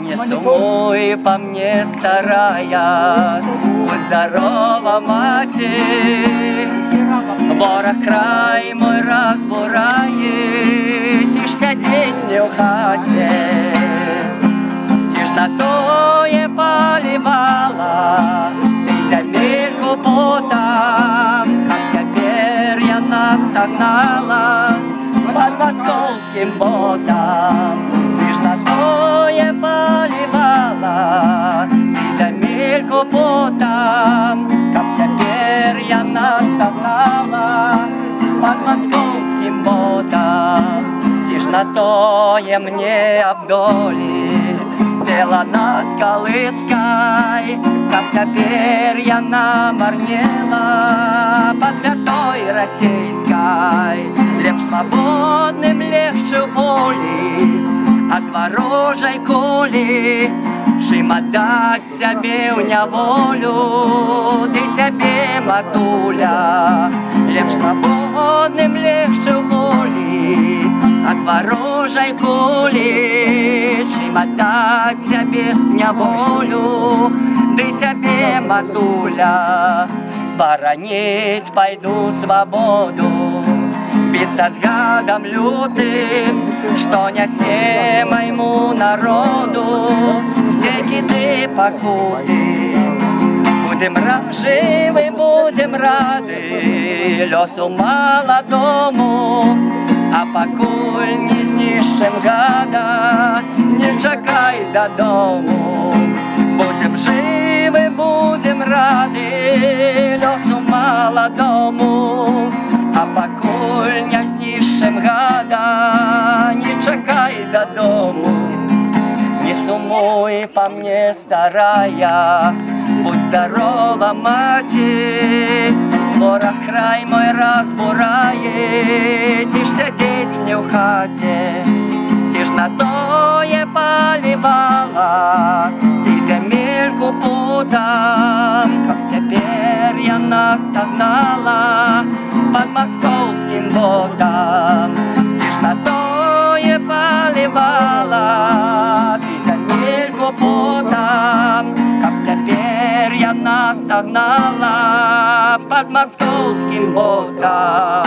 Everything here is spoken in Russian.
Не сумуй по мне, старая, будь здорова, маті, ворог край мой разбурає, ті ж сядеть не в хаті, ті ж на тое поливала, ти земельку потам, как теперь я настогнала под московским ботом. Ты ж на тое поливала, ты земельку потам, как теперь я настогнала под московским ботом. Ти ж на тое мне обдоли пела над колыской, как теперь я намарнела под пятой российской. Лев свободным легче в полі от ворожей кулі, чим отдать себе в неволю, ты тебе, матуля. Лев свободным легче в полі от ворожей кулі, чим отдать себе в неволю, ты тебе, матуля. Боронить пойду свободу, биться с гадом лютым, что несе моему народу стеки ты покуты. Будем живы, будем рады лёсу молодому, а покуль не знищим гада, не чекай додому. Будем живы, будем рады лёсу молодому, а покуль не знищим гада, не чекай додому. Не сумуй по мне, старая, будь здорова, маті, ворог край мой разбурає, ті ж сидіть не в хаті, ті ж на тое поливала, ти земельку потам, как теперь я настогнала под московским ботом. Ти ж на тое поливала, ты земельку потам, как теперь я настогнала под московским ботом.